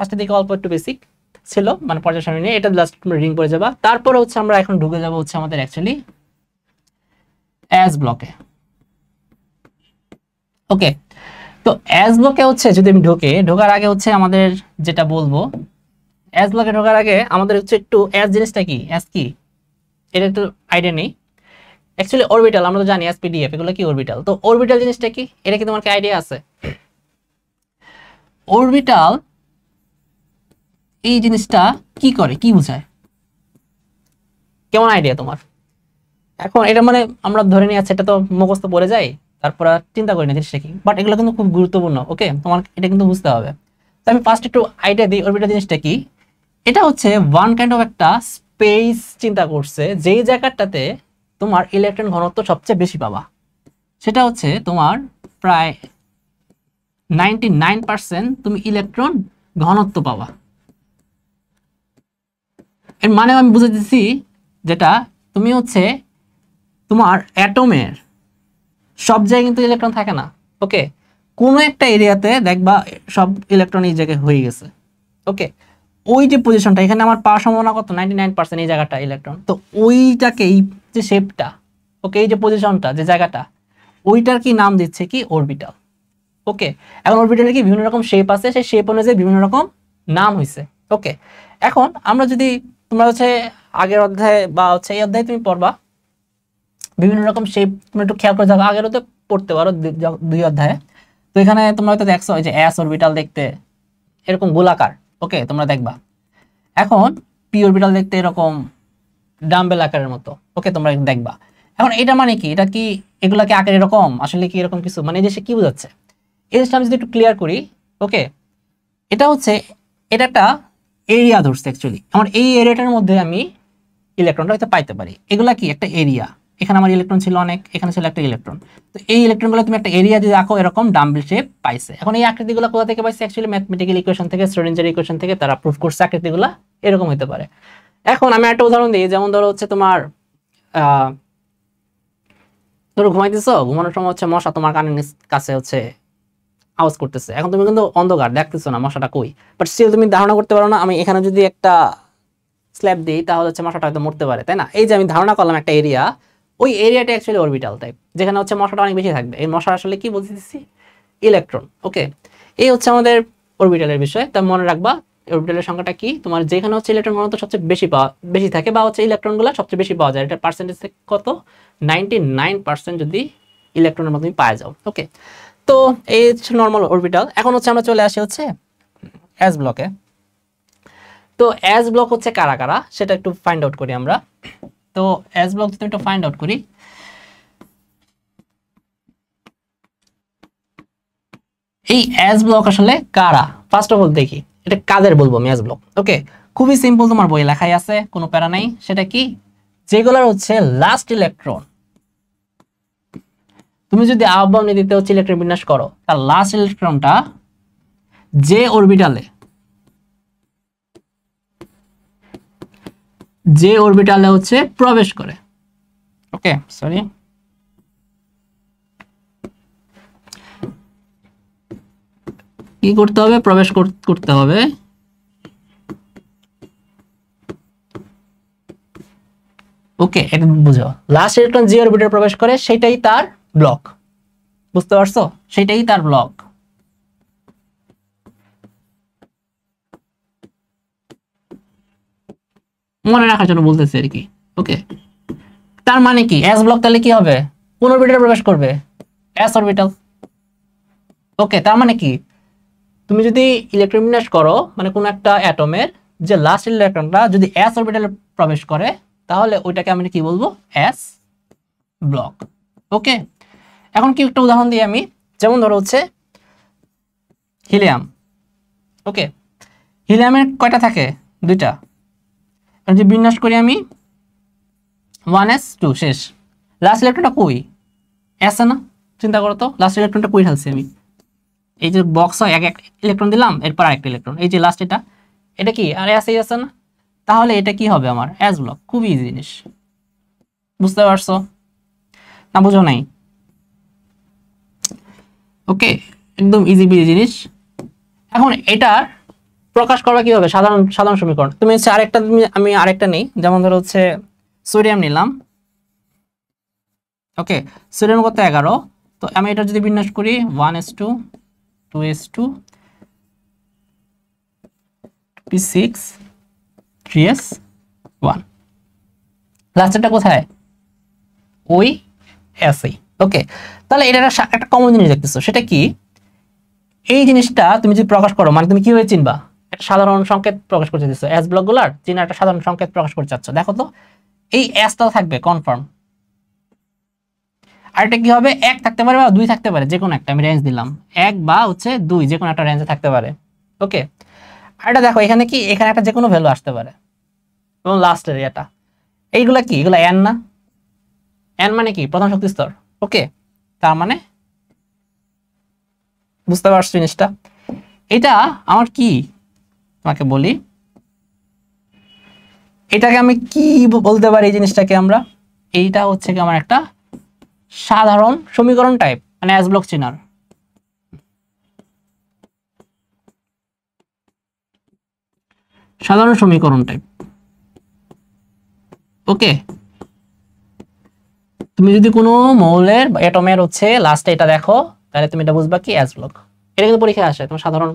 ফার্স্টের দিকে অল্প একটু বেসিক ছিল, মানে পর্যায় সারণী নিয়ে, এটা জাস্ট রিডিং করে যাবা। তারপরে হচ্ছে আমরা এখন ঢুকে যাব হচ্ছে আমাদের অ্যাকচুয়ালি অ্যাজ ব্লকে। ওকে, তো অ্যাজ ব্লকে হচ্ছে যদি আমি ঢোকার আগে হচ্ছে আমাদের যেটা বলবো, অ্যাজ ব্লকে ঢোকার আগে আমাদের হচ্ছে একটু অ্যাজ জিনিসটা কি, অ্যাজ কি এটা একটু আইডিয়া নেই। অ্যাকচুয়ালি অরবিটাল আমরা তো জানি এসপিডিএফ, এগুলো কি অরবিটাল। তো অরবিটাল জিনিসটা কি, এটা কি তোমার কি আইডিয়া আছে? অরবিটাল এই জিনিসটা কি করে, কি বোঝায়, কেমন আইডিয়া তোমার? এখন এটা মানে আমরা ধরে নিয়ে যাচ্ছি, এটা তো মুখস্থ পড়ে যায়, তারপর চিন্তা করি না জিনিসটা কি, বাট এগুলো কিন্তু খুব গুরুত্বপূর্ণ। ওকে, তোমার এটা কিন্তু বুঝতে হবে। তো আমি ফার্স্ট একটু আইডিয়া দিই অরবিটাল জিনিসটা কি। এটা হচ্ছে ওয়ান কাইন্ড অফ একটা স্পেস চিন্তা করছে, যেই জায়গাটাতে তোমার ইলেকট্রন ঘনত্ব সবচেয়ে বেশি পাবা, সেটা হচ্ছে তোমার প্রায় 99% তুমি ইলেকট্রন ঘনত্ব পাবা। এর মানে আমি বুঝে দিচ্ছি, যেটা তুমি হচ্ছে তোমার অ্যাটমের সব জায়গায় কিন্তু ইলেকট্রন থাকে না। ওকে, কোনো একটা এরিয়াতে দেখবা সব ইলেকট্রন এই জায়গায় হয়ে গেছে। ওকে, ওই যে পজিশনটা এখানে আমার পাওয়ার সম্ভাবনা কত, 99% এই জায়গাটা ইলেকট্রন। তো ওইটাকে, এই যে শেপটা, ওকে, এই যে পজিশনটা, যে জায়গাটা, ওইটার কি নাম দিচ্ছে কি, অরবিটাল। ওকে, এখন অরবিটালের কি বিভিন্ন রকম শেপ আছে, সেই শেপ অনুযায়ী বিভিন্ন রকম নাম হয়েছে। ওকে, এখন আমরা যদি, তোমরা হচ্ছে আগের অধ্যায়ে বা হচ্ছে এই অধ্যায়ে তুমি পড়বা বিভিন্ন রকম শেপ, তুমি একটু খেয়াল করে যাও, আগের হতে পড়তে পারো 2 অধ্যায়ে। তো এখানে তোমরা হয়তো দেখছো যে এস অরবিটাল দেখতে এরকম গোলাকার। ওকে, তোমরা দেখবা। এখন পি অরবিটাল দেখতে এরকম ডাম্বেল আকারের মতো। ওকে, তোমরা দেখবা। এখন এটা মানে কি, এটা কি এগুলাকে আকার এরকম, আসলে কি এরকম কিছু, মানে এই যে সে কি বোঝাচ্ছে, এই জিনিসটা আমি যদি একটু ক্লিয়ার করি। ওকে, এটা হচ্ছে, এটা একটা এরিয়া ধরছে অ্যাকচুয়ালি, আমার এই এরিয়াটার মধ্যে আমি ইলেকট্রনটা হয়তো পাইতে পারি। এগুলা কি একটা এরিয়া, এখানে আমার ইলেকট্রন ছিল অনেক, এখানে ছিল একটা ইলেকট্রন। তো এই ইলেকট্রনগুলো তুমি একটা এরিয়া যদি রাখো এরকম ডাম্বেল শেপ পাইছে। এখন এই আকৃতিগুলো কোথা থেকে পাইছে, অ্যাকচুয়ালি ম্যাথমেটিক্যাল ইকুয়েশন থেকে, শ্রোডিঞ্জার ইকুয়েশন থেকে তারা প্রুফ করছে আকৃতিগুলো এরকম হতে পারে। এখন আমি একটা উদাহরণ দিই, যেমন ধরো হচ্ছে তোমার ধরো ঘুমাইতেছো, ঘুমানোর সময় হচ্ছে মশা তোমার কানের কাছে হচ্ছে আওয়াজ করতেছে। এখন তুমি কিন্তু অন্ধকার, দেখতেছো না মশাটা কই, বাট স্টিল তুমি ধারণা করতে পারো না আমি এখানে যদি একটা স্ল্যাব দিই তাহলে হচ্ছে মশাটা হয়তো মরতে পারে, তাই না? এই যে আমি ধারণা করলাম একটা এরিয়া, ওই এরিয়াটা অ্যাকচুয়ালি অরবিটাল টাইপ, যেখানে হচ্ছে মশাটা অনেক বেশি থাকবে। এই মশা আসলে কি বলতে দিচ্ছি, ইলেকট্রন। ওকে, এই হচ্ছে আমাদের অরবিটালের বিষয়। তা মনে রাখবা অরবিটালের সংখ্যাটা কি, তোমার যেখানে হচ্ছে ইলেকট্রন ঘনত্ব সবচেয়ে বেশি থাকে, বা হচ্ছে ইলেকট্রনগুলো সবচেয়ে বেশি পাওয়া যায়, এটা পার্সেন্টেজ কত, 99% যদি ইলেকট্রনের মধ্যে পাওয়া যাও। ওকে, তো এই হচ্ছে নর্মাল অরবিটাল। এখন হচ্ছে আমরা চলে আসি হচ্ছে এস ব্লকে। তো এস ব্লক হচ্ছে কারা কারা সেটা একটু ফাইন্ড আউট করি আমরা। তো এস ব্লক যদি একটু ফাইন্ড আউট করি, এই এস ব্লক আসলে কারা, ফার্স্ট অফ অল দেখি এটা কাদের বলবো আমি এস ব্লক। ওকে, খুবই সিম্পল, তোমার বই লেখাই আছে, কোনো প্যারা নাই। সেটা কি, যেগুলোর হচ্ছে লাস্ট ইলেকট্রন, তুমি যদি আহ্বান দিতে হচ্ছে ইলেকট্রন বিন্যাস করো, তার লাস্ট ইলেকট্রনটা যে অরবিটালে হচ্ছে প্রবেশ করে। ওকে, সরি, কি করতে হবে, প্রবেশ করতে হবে। ওকে, এটা বুঝো, লাস্ট ইলেকট্রন যে অরবিটালে প্রবেশ করে সেটাই তার ব্লক। বুঝতে পারছো, সেটাই তার ব্লক। মনে রাখার জন্য বলতেছি আর কি। ওকে, তার মানে কি, এস ব্লক তাহলে কি হবে, কোন অরবিটালে প্রবেশ করবে, এস অরবিটাল। ওকে, তার মানে কি, তুমি যদি ইলেকট্রন বিন্যাস করো, মানে কোন একটা অ্যাটমের যে লাস্ট ইলেকট্রনটা যদি এস অরবিটালে প্রবেশ করে, তাহলে ওইটাকে আমি কি বলবো, এস ব্লক। ওকে, এখন কি একটা উদাহরণ দিই আমি, যেমন ধরো হচ্ছে হিলিয়াম। ওকে, হিলিয়ামের কয়টা থাকে, 2টা। যদি বিন্যাস করি আমি 1s2, শেষ। লাস্ট ইলেকট্রনটা কই, এস না, চিন্তা করো তো লাস্ট ইলেকট্রনটা কই ঢালছি আমি, এই যে বক্স হয় এক ইলেকট্রন দিলাম, এরপর আরেকটা ইলেকট্রন, এই যে লাস্ট এটা কি আর এসই আছে না, তাহলে এটা কি হবে আমার এস ব্লক। খুবই ইজি জিনিস, বুঝতে পারছো না, বুঝো নাই? ওকে, একদম ইজি বিজি জিনিস। এখন এটার প্রকাশ করবা কিভাবে? সাধারণ সাধারণ সমীকরণ। তুমি হচ্ছে আরেকটা, আমি আরেকটা নেই, যেমন ধরো হচ্ছে সোডিয়াম নিলাম। ওকে, সোডিয়াম কত 11, তো আমি এটা যদি বিন্যাস করি 1s2 2s2 p6 3s1, লাস্টেরটা কোথায়? ওই এসই। ওকে, তাহলে এটা একটা কমন জিনিস দেখতেছো, সেটা কি? এই জিনিসটা তুমি যদি প্রকাশ করো, মানে তুমি কিভাবে চিনবা? একটা সাধারণ সংকেত প্রকাশ করতে দিচ্ছ, এস ব্লক গুলার চিনা একটা সাধারণ সংকেত প্রকাশ করতে চাচ্ছ। দেখো তো এই এসটা থাকবে কনফার্ম, আর এটা কি হবে? এক থাকতে পারে বা দুই থাকতে পারে, যে কোনো একটা, আমি রেঞ্জ দিলাম এক বা হচ্ছে দুই, যে কোনো একটা রেঞ্জে থাকতে পারে। ওকে, আর এটা দেখো এখানে কি, এখানে একটা যে কোনো ভ্যালু আসতে পারে, এবং লাস্টের এটা, এইগুলা কি? এগুলা এন না? এন মানে কি? প্রধান শক্তি স্তর। ওকে, তার মানে বুঝতে পারছো জিনিসটা? এটা আমার কি, তোমাকে বলি, এটাকে আমি কি বলতে পারি? এই জিনিসটাকে আমরা, এইটা হচ্ছে কি আমার একটা সাধারণ সমীকরণ টাইপ, মানে এস ব্লক চিনার। সাধারণ সমীকরণ টাইপ। ওকে, তুমি যদি কোনো মৌলের এটমের হচ্ছে লাস্টে এটা দেখো, তাহলে তুমি এটা বুঝবা কি? S block. এটা কিন্তু পরীক্ষায় আসে, তোমার সাধারণ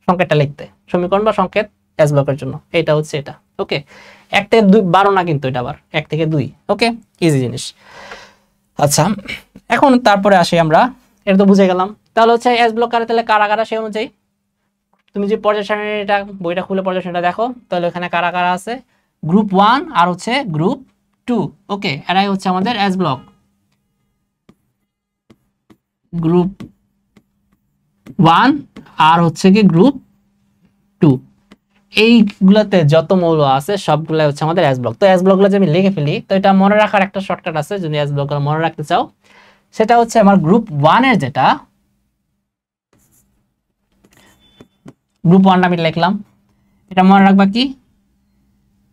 সংকেতটা লিখতে, সমীকরণ বা সংকেত এস ব্লকের জন্য এটা হচ্ছে এটা। ওকে, 1 থেকে 2 12 না কিন্তু, এটা আবার 1 থেকে 2। ওকে, ইজি জিনিস। আচ্ছা, এখন তারপরে আসি আমরা, এটা তো বুঝে গেলাম। তাহলে হচ্ছে এস ব্লক কারে, তাহলে কারা কারা সেই অনুযায়ী তুমি যে পর্যায় সারণীটা বইটা খুলে পর্যায় সারণীটা দেখো, তাহলে ওখানে কারা কারা আছে? গ্রুপ 1 আর হচ্ছে গ্রুপ 2। ওকে, এরাই হচ্ছে আমাদের এস ব্লক। গ্রুপ 1 আর হচ্ছে কি গ্রুপ 2, এইগুলাতে যত মৌল আছে সবগুলাই হচ্ছে আমাদের এস ব্লক। তো এস ব্লক গুলো যদি আমি লিখে ফেলি, তো এটা মনে রাখার একটা শর্টকাট আছে, যদি এস ব্লক গুলো মনে রাখতে চাও, সেটা হচ্ছে আমার গ্রুপ 1 এর যেটা, গ্রুপ 1 আমি লিখলাম, এটা মনে রাখবা কি?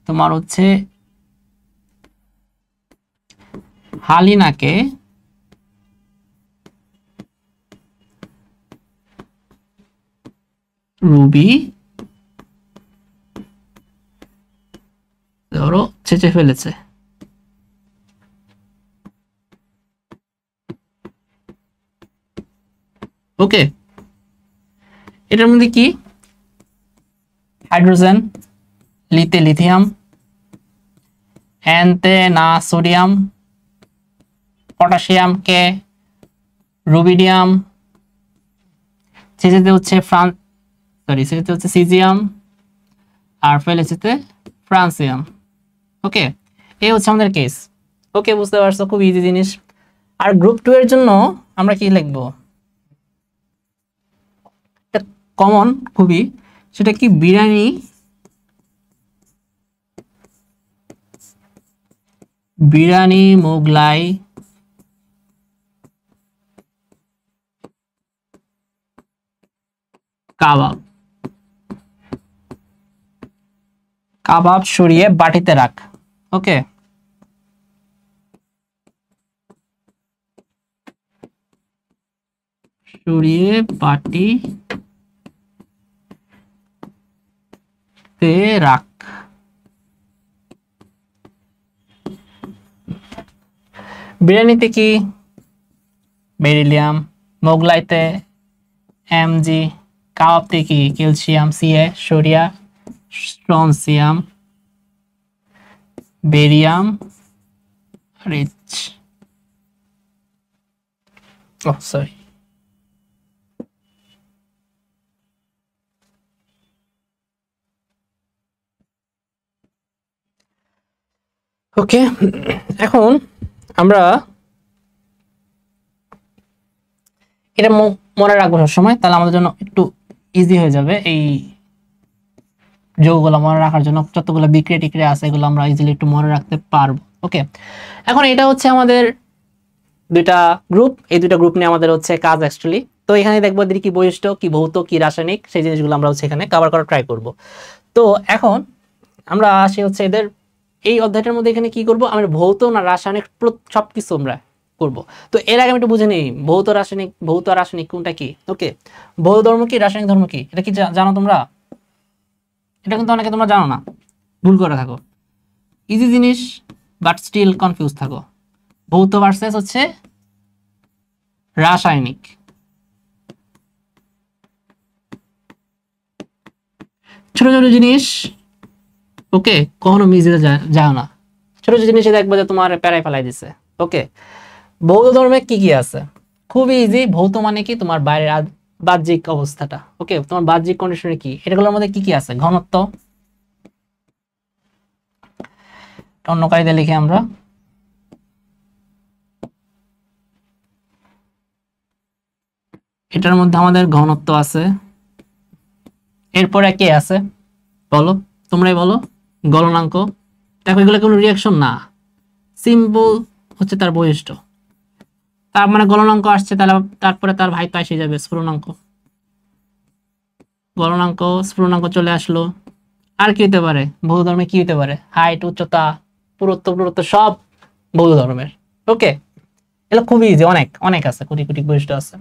তোমার হচ্ছে হালিনাকে রুবি ধরো ছেঁচে ফেলেছে। ওকে, এটার মধ্যে কি? হাইড্রোজেন, লিতে লিথিয়াম, এনতে না সোডিয়াম, পটাশিয়াম কে রুবিডিয়াম, ছেঁচেতে হচ্ছে ছেঁচেতে হচ্ছে সিজিয়াম, আর ফেলেছেতে ফ্রান্সিয়াম। ওকে, এই হচ্ছে আমাদের কেস। ওকে, বুঝতে পারছো? খুব ইজি জিনিস। আর গ্রুপ 2 এর জন্য আমরা কি লিখবো? কমন খুবই, সেটা কি? বিরিয়ানি, বিরিয়ানি, মোগলাই, কাবাব। কাবাব সরিয়ে বাটিতে রাখ। ওকে, সরিয়ে বাটিতে রাখ। বিরিয়ানিতে কি? বেরিলিয়াম, মোগলাইতে Mg, কাবাবতে কি? ক্যালসিয়াম Ca, সরিয়া স্ট্রনসিয়াম, বেরিয়াম রিচ। ও সরি, ওকে। এখন আমরা এটা মনে রাখবো সবসময়, তাহলে আমাদের জন্য একটু ইজি হয়ে যাবে এই যৌগগুলো মনে রাখার জন্য। যতগুলো বিক্রিয়া টিক্রিয়া আছে এগুলো আমরা ইজিলি একটু মনে রাখতে পারবো। ওকে, এখন এটা হচ্ছে আমাদের দুইটা গ্রুপ, এই দুইটা গ্রুপ নিয়ে আমাদের হচ্ছে কাজ অ্যাকচুয়ালি। তো এখানে দেখবো এদের কি বৈশিষ্ট্য, কি ভৌত, কি রাসায়নিক, সেই জিনিসগুলো আমরা হচ্ছে এখানে কভার করার ট্রাই করব। তো এখন আমরা আসি হচ্ছে এদের এই অধ্যায়টার মধ্যে এখানে কি করব, আমরা ভৌত না রাসায়নিক সবকিছু আমরা করব। তো এর আগে আমি একটু বুঝে নিই ভৌত রাসায়নিক কোনটা কি। ওকে, ভৌত ধর্ম কি, রাসায়নিক ধর্ম কি, এটা কি জানো তোমরা? এটা কিন্তু অনেকে তোমরা জানো না, ভুল করে থাকো। ইজি জিনিস বাট স্টিল কনফিউজ থাকো। ভৌত ভার্সেস হচ্ছে রাসায়নিক। ছোট ছোট জিনিস ওকে কখনো মিস দিতে যাও না। ছোট ছোট জিনিসে দেখবো যে তোমার প্যারায় ফেলাই দিছে। ওকে, বৌদ্ধ ধর্মে কি কি আছে? খুবই ইজি। ভৌত মানে কি? তোমার বাইরের বাহ্যিক অবস্থাটা। ওকে, তোমার বাহ্যিক কন্ডিশনে কি, এটাগুলোর মধ্যে কি কি আছে? ঘনত্ব, অন্য কায়দা লিখে আমরা, এটার মধ্যে আমাদের ঘনত্ব আছে। এরপরে কে আছে বলো, তোমরাই বলো। গলনাঙ্ক। দেখো এগুলো কোনো রিয়াকশন না, সিম্পল হচ্ছে তার বৈশিষ্ট্য। তার মানে গলনাঙ্ক আসছে, তাহলে তারপরে তার ভাই তো এসে যাবে স্ফুরণাঙ্ক। গলনাঙ্ক, স্ফুরণাঙ্ক চলে আসলো। আর কি হতে পারে বৌদ্ধ ধর্মে? কি হতে পারে? হাইট, উচ্চতা, পুরুত্ব সব বৌদ্ধ ধর্মের। ওকে, এগুলো খুবই ইজি, অনেক অনেক আছে, কোটি কোটি বৈশিষ্ট্য আছে।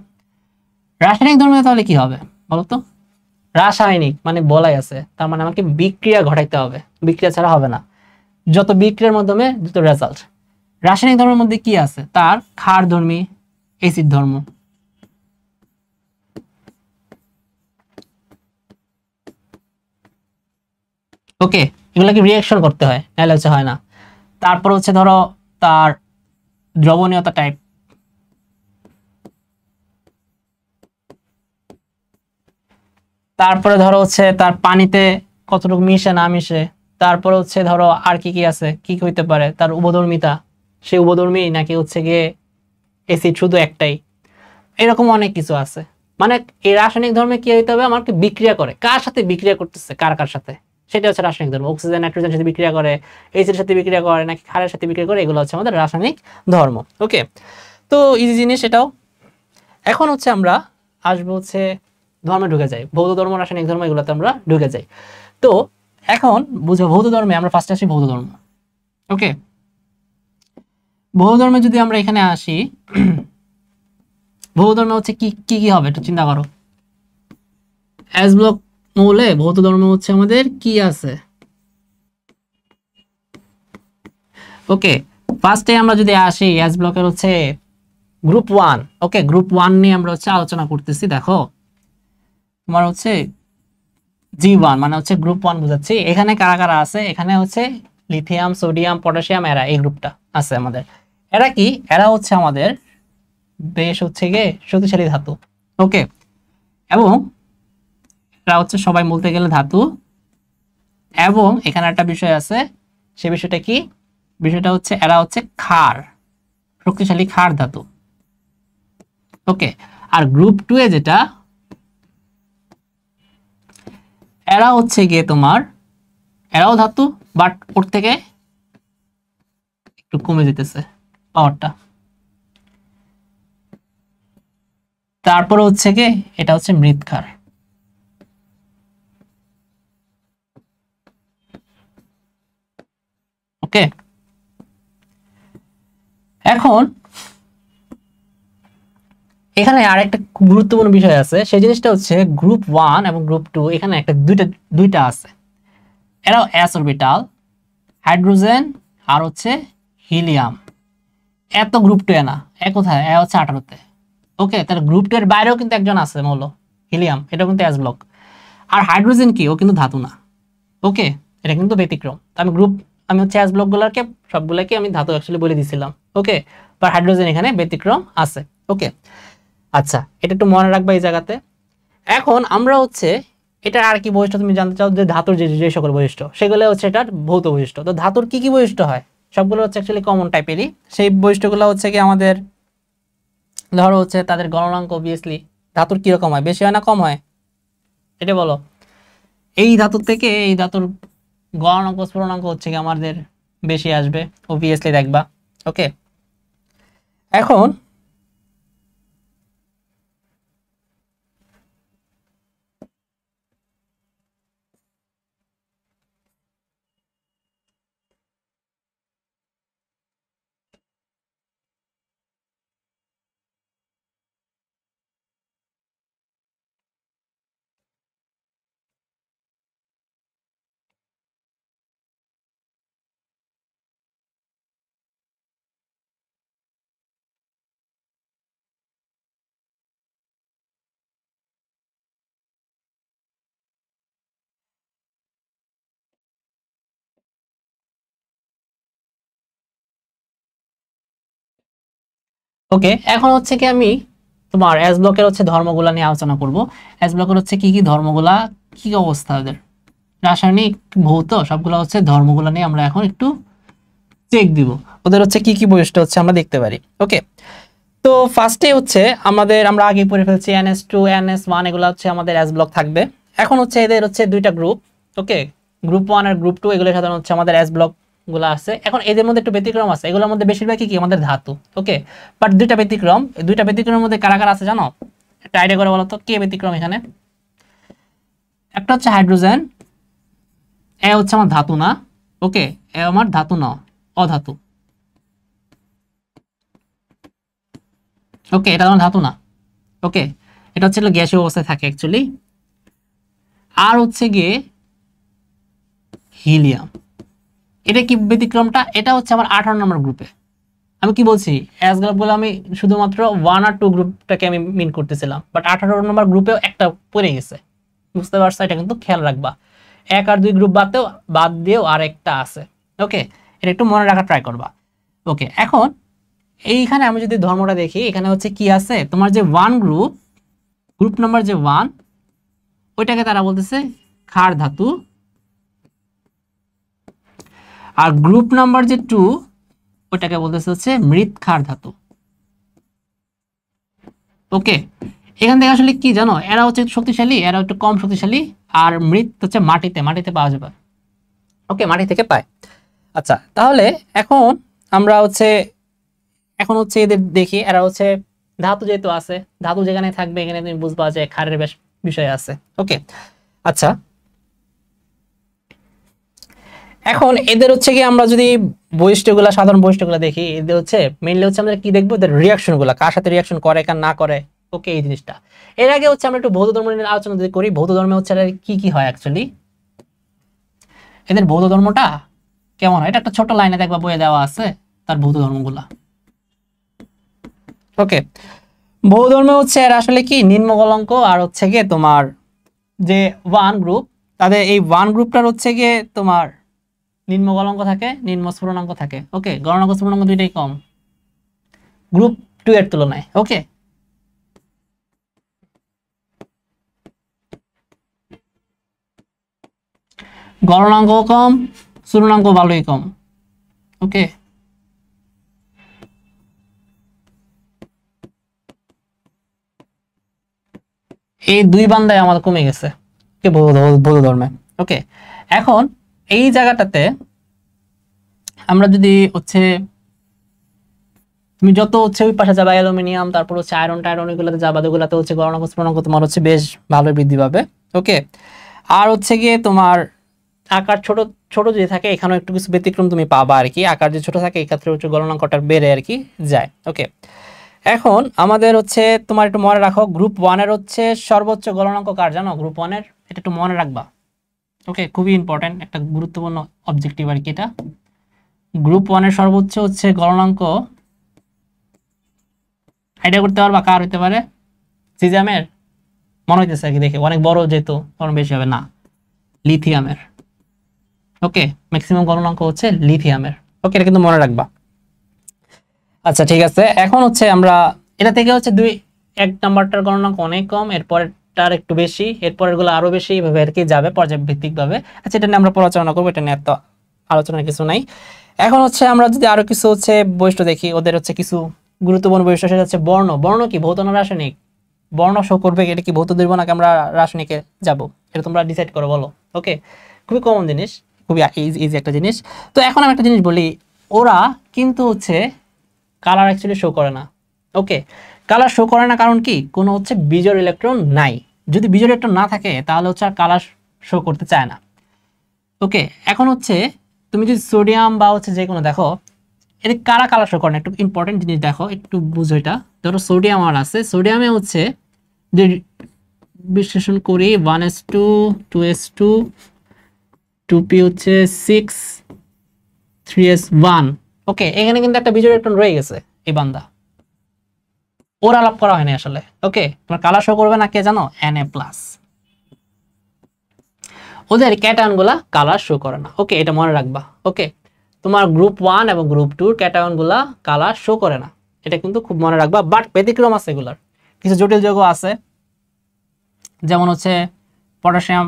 রাসায়নিক ধর্মে তাহলে কি হবে বলতো? রাসায়নিক মানে বলাই আছে, তার মানে আমাকে বিক্রিয়া ঘটাইতে হবে, বিক্রিয়া ছাড়া হবে না। যত বিক্রিয়ার মাধ্যমে যত রেজাল্ট। রাসায়নিক ধর্মের মধ্যে কি আছে? তার ক্ষার ধর্মী, এসিড ধর্ম। ওকে, এগুলোকে রিয়াকশন করতে হয়, নাহলে হচ্ছে হয় না। তারপর হচ্ছে ধরো তার দ্রবণীয়তা টাইপ, তারপরে ধরো হচ্ছে তার পানিতে কতটুকু মিশে না মিশে। তারপরে হচ্ছে ধরো আর কি কি আছে, কি কি হইতে পারে? তার উভধর্মিতা, সে উভধর্মী নাকি হচ্ছে গিয়ে এসিড শুধু একটাই, এরকম অনেক কিছু আছে। মানে এই রাসায়নিক ধর্মে কি হইতে হবে? আমাকে বিক্রিয়া করে, কার সাথে বিক্রিয়া করতেছে, কার কার সাথে, সেটা হচ্ছে রাসায়নিক ধর্ম। অক্সিজেন নাইট্রোজেনের সাথে বিক্রিয়া করে, এসিডের সাথে বিক্রিয়া করে নাকি ক্ষারের সাথে বিক্রিয়া করে, এগুলো হচ্ছে আমাদের রাসায়নিক ধর্ম। ওকে, তো ইজি জিনিস এটাও। এখন হচ্ছে আমরা আসবো হচ্ছে ধর্মে ঢুকে যাই, বৌদ্ধ ধর্ম, রাসায়নিক ধর্ম, এগুলোতে আমরা ঢুকে যাই। তো এখন বুঝো বৌদ্ধ ধর্মে, আমরা ফার্স্টে আসি বৌদ্ধ ধর্ম। ওকে, বৌদ্ধ ধর্মে যদি আমরা এখানে আসি, বৌদ্ধ ধর্মে হচ্ছে কি কি কি হবে একটু চিন্তা করো। এস ব্লক মৌলে ভৌত ধর্ম হচ্ছে আমাদের কি আছে? ওকে, ফার্স্টে আমরা যদি আসি এস ব্লকের হচ্ছে গ্রুপ 1। ওকে, গ্রুপ 1 নিয়ে আমরা হচ্ছে আলোচনা করতেছি। দেখো তোমার হচ্ছে G1 মানে হচ্ছে গ্রুপ 1 বুঝাচ্ছি। এখানে কারা কারা আছে? এখানে হচ্ছে লিথিয়াম, সোডিয়াম, পটাশিয়াম, এরা এই গ্রুপটা আছে আমাদের। এরা কি? এরা হচ্ছে আমাদের বেশ হচ্ছে গিয়ে শক্তিশালী ধাতু। ওকে, এবং এরা হচ্ছে সবাই বলতে গেলে ধাতু। এবং এখানে একটা বিষয় আছে, সে বিষয়টা কি? বিষয়টা হচ্ছে এরা হচ্ছে ক্ষার, শক্তিশালী ক্ষার ধাতু। ওকে, আর গ্রুপ 2 এ যেটা, এরা হচ্ছে গিয়ে তোমার, এরাও ধাতু বাট ওর থেকে একটু কমে যেতেছে পাওয়ারটা। তারপরে হচ্ছে গিয়ে এটা হচ্ছে মৃৎক্ষার। ওকে, এখন এখানে আরেকটা খুব গুরুত্বপূর্ণ বিষয় আছে, সেই জিনিসটা হচ্ছে গ্রুপ 1 এবং গ্রুপ 2 এখানে একটা দুইটা দুইটা আছে। এরাও এস অরবিটাল, হাইড্রোজেন আর হচ্ছে হিলিয়াম। এত গ্রুপ 2 এ না, এ কোথায়? এ হচ্ছে 18তে। ওকে, তাহলে গ্রুপ 2 এর বাইরেও কিন্তু একজন আছে মৌল, হিলিয়াম, এটা কিন্তু এস ব্লক। আর হাইড্রোজেন কি? ও কিন্তু ধাতু না। ওকে, এটা কিন্তু ব্যতিক্রম। আমি গ্রুপ, আমি হচ্ছে এস ব্লক গুলাকে সবগুলোকে আমি ধাতু অ্যাকচুয়ালি বলে দিছিলাম। ওকে, বাট হাইড্রোজেন এখানে ব্যতিক্রম আছে। ওকে, আচ্ছা, এটা একটু মনে রাখবা এই জায়গাতে। এখন আমরা হচ্ছে এটা আর কি বৈশিষ্ট্য তুমি জানতে চাও, যে ধাতুর যে যে সকল বৈশিষ্ট্য, সেগুলো হচ্ছে এটার ভৌত বৈশিষ্ট্য। তো ধাতুর কি কি বৈশিষ্ট্য হয়? সবগুলো হচ্ছে অ্যাকচুয়ালি কমন টাইপেরই। সেই বৈশিষ্ট্যগুলো হচ্ছে কি আমাদের, ধরো হচ্ছে তাদের গলনাঙ্ক অবভিয়াসলি ধাতুর কিরকম হয়, বেশি হয় না কম হয়? এটা বলো। এই ধাতুর থেকে এই ধাতুর গলনাঙ্ক স্ফুরণাঙ্ক হচ্ছে কি আমাদের বেশি আসবে, অবভিয়াসলি দেখবা। ওকে, এখন ওকে, এখন হচ্ছে কি আমি তোমার এস ব্লকের হচ্ছে ধর্মগুলা নিয়ে আলোচনা করব। এস ব্লকের হচ্ছে কি কি ধর্মগুলা, কি অবস্থা ওদের, রাসায়নিক, ভৌত, সবগুলো হচ্ছে ধর্মগুলা নিয়ে আমরা এখন একটু চেক দিব। ওদের হচ্ছে কি কি বৈশিষ্ট্য হচ্ছে আমরা দেখতে পারি। ওকে, তো ফার্স্টে হচ্ছে আমরা আগে পড়ে ফেলছি NH2 NS1, এগুলো হচ্ছে আমাদের এস ব্লক থাকবে। এখন হচ্ছে এদের হচ্ছে দুইটা গ্রুপ। ওকে, গ্রুপ 1 আর গ্রুপ 2, এগুলো সাধারণত হচ্ছে আমাদের এস ব্লক গুলো আছে। এখন এদের মধ্যে একটু ব্যতিক্রম আছে, এগুলোর মধ্যে বেশিরভাগই কি আমাদের ধাতু। ওকে, বাট দুইটা ব্যতিক্রম, দুইটা ব্যতিক্রমের মধ্যে কারা কারা আছে জানো? একটা আইডিয়া করে বলো তো, কে ব্যতিক্রম এখানে? একটা হচ্ছে হাইড্রোজেন, এ হচ্ছে আমার ধাতু না। ওকে, এ আমার ধাতু না, অধাতু। ওকে, এটা আমার ধাতু না। ওকে, এটা হচ্ছে গ্যাসীয় অবস্থায় থাকে অ্যাকচুয়ালি। আর হচ্ছে গিয়ে হিলিয়াম, এটা কি ব্যতিক্রমটা? এটা হচ্ছে আমার 18 নম্বর গ্রুপে। আমি কি বলছি, এস গ্রুপ বলে আমি শুধুমাত্র 1 আর 2 গ্রুপটাকে আমি মিন করতেছিলাম, বাট 18 নম্বর গ্রুপেও একটা পড়ে গেছে, বুঝতে পারছো? এটা কিন্তু খেয়াল রাখবা, 1 আর 2 গ্রুপ বাদ দিয়েও আর একটা আছে। ওকে, এটা একটু মনে রাখা ট্রাই করবা। ওকে, এখন এইখানে আমি যদি ধর্মটা দেখি, এখানে হচ্ছে কি আছে, তোমার যে 1 গ্রুপ নাম্বার যে 1, ওইটাকে তারা বলতেছে ক্ষার ধাতু। আর গ্রুপ নাম্বার যে 2, ওইটাকে বলতেছে হচ্ছে মৃৎ ক্ষার ধাতু। ওকে, এখান থেকে আসলে কি জানো, এরা হচ্ছে শক্তিশালী, এরা একটু কম শক্তিশালী। আর মৃৎ হচ্ছে মাটিতে পাওয়া যাবে। ওকে, মাটি থেকে পায়। আচ্ছা, তাহলে এখন আমরা হচ্ছে এদের দেখি, এরা হচ্ছে ধাতু যেহেতু আছে, ধাতু যেখানে থাকবে এখানে তুমি বুঝবা যে ক্ষারের বেশ বিষয় আছে। ওকে, আচ্ছা, এখন এদের হচ্ছে কি আমরা যদি বৈশিষ্ট্যগুলা, সাধারণ বৈশিষ্ট্যগুলা দেখি, এদের হচ্ছে মেইনলি হচ্ছে আমরা কি দেখবো, এদের রিয়াকশনগুলা, কার সাথে রিয়াকশন করে কার না করে। ওকে, এই জিনিসটা। এর আগে হচ্ছে আমরা একটু বৌদ্ধ ধর্ম নিয়ে আলোচনা যদি করি, বৌদ্ধ ধর্মে হচ্ছে কি কি হয় অ্যাকচুয়ালি, এদের বৌদ্ধ ধর্মটা কেমন হয়, এটা একটা ছোট লাইনে দেখবা বইয়ে দেওয়া আছে তার বৌদ্ধ ধর্মগুলা। ওকে, বৌদ্ধ ধর্মে হচ্ছে এরা আসলে কি নিম্ন কলঙ্ক আর হচ্ছে গিয়ে তোমার যে 1 গ্রুপ, তাদের এই 1 গ্রুপটার হচ্ছে গিয়ে তোমার নিম্ন গলনাঙ্ক থাকে, নিম্ন স্ফুটনাঙ্ক থাকে। ওকে, গলনাঙ্ক স্ফুটনাঙ্ক দুইটাই কম গ্রুপ 2 এর তুলনায়। ওকে, গলনাঙ্ক কম, স্ফুটনাঙ্ক ভালোই কম। ওকে, এই দুই বান্দায় আমাদের কমে গেছে বৌদ্ধ ধর্মে। ওকে, এখন এই জায়গাটাতে আমরা যদি হচ্ছে তুমি যত হচ্ছে ওই পাশে যাবা, অ্যালুমিনিয়াম, তারপর হচ্ছে আয়রন টায়রন, এগুলোতে যাবা, ওগুলোতে হচ্ছে গলনাঙ্ক স্ফুটনাঙ্ক তোমার হচ্ছে বেশ ভালো বৃদ্ধি পাবে। ওকে, আর হচ্ছে গিয়ে তোমার আকার ছোট ছোট যদি থাকে, এখানেও একটু কিছু ব্যতিক্রম তুমি পাবা আর কি, আকার যে ছোট থাকে এক্ষেত্রে হচ্ছে গলনাঙ্কটা বেড়ে আর কি যায়। ওকে, এখন আমাদের হচ্ছে তোমার একটু মনে রাখো, গ্রুপ 1 এর হচ্ছে সর্বোচ্চ গলনাঙ্ক কার জানো? গ্রুপ 1 এর, এটা একটু মনে রাখবা। ওকে, খুবই ইম্পর্টেন্ট, একটা গুরুত্বপূর্ণ অবজেক্টিভ আর কি এটা। গ্রুপ 1 এর সর্বোচ্চ হচ্ছে গলনাঙ্ক, আইডিয়া করতে পারবা কার হতে পারে? সিজামের মনে হইতেছে আর কি দেখে, অনেক বড় যেহেতু অনেক বেশি হবে না, লিথিয়ামের। ওকে, ম্যাক্সিমাম গলনাঙ্ক হচ্ছে লিথিয়ামের। ওকে, এটা কিন্তু মনে রাখবা। আচ্ছা, ঠিক আছে, এখন হচ্ছে আমরা এটা থেকে হচ্ছে 1 নাম্বারটার গণনাঙ্ক অনেক কম, এরপরটার একটু বেশি, এরপরের গুলো আরো বেশি, এইভাবে আর কি যাবে পর্যায়ভিত্তিক ভাবে। আচ্ছা, এটা নিয়ে আমরা আলোচনা করবো, এটা নিয়ে এত আলোচনার কিছু নাই। এখন হচ্ছে আমরা যদি আরো কিছু হচ্ছে বৈশিষ্ট্য দেখি, ওদের হচ্ছে কিছু গুরুত্বপূর্ণ বৈশিষ্ট্য, সেটা হচ্ছে বর্ণ। বর্ণ কি ভৌত না রাসায়নিক? বর্ণ শো করবে, এটা কি ভৌত দিব নাকি আমরা রাসায়নিকে যাব, এটা তোমরা ডিসাইড করো, বলো। ওকে, খুবই কমন জিনিস, খুবই ইজি একটা জিনিস। তো এখন আমি একটা জিনিস বলি, ওরা কিন্তু হচ্ছে কালার অ্যাকচুয়ালি শো করে না। ওকে, কালার শো করে না কারণ কি, কোনো হচ্ছে বিজোড় ইলেকট্রন নাই। যদি বিজোড় ইলেকট্রন না থাকে তাহলে হচ্ছে আর কালার শো করতে চায় না। ওকে, এখন হচ্ছে তুমি যদি সোডিয়াম বা হচ্ছে যে কোনো দেখো, এটা কারা কালার শো করে না, একটু ইম্পর্টেন্ট জিনিস দেখো, একটু বুঝো এটা। ধরো সোডিয়াম আর আছে, সোডিয়ামে হচ্ছে যে বিশ্লেষণ করি 1s2 2s2 2p হচ্ছে 6 3s1। ওকে, এখানে কিন্তু একটা বিজোড় ইলেকট্রন রয়ে গেছে, এই বান্দা ওর আলাপ করা হয়নি আসলে। ওকে, তোমার কালার শো করবে না কে জানো? Na+। ওদের ক্যাটায়ন গুলা কালার শো করে না। ওকে, এটা মনে রাখবা। ওকে, তোমার গ্রুপ 1 এবং গ্রুপ 2 ক্যাটায়ন গুলা কালার শো করে না, এটা কিন্তু খুব মনে রাখবা। বাট ব্যতিক্রম আছে এগুলার, কিছু জটিল যৌগ আছে, যেমন হচ্ছে পটাশিয়াম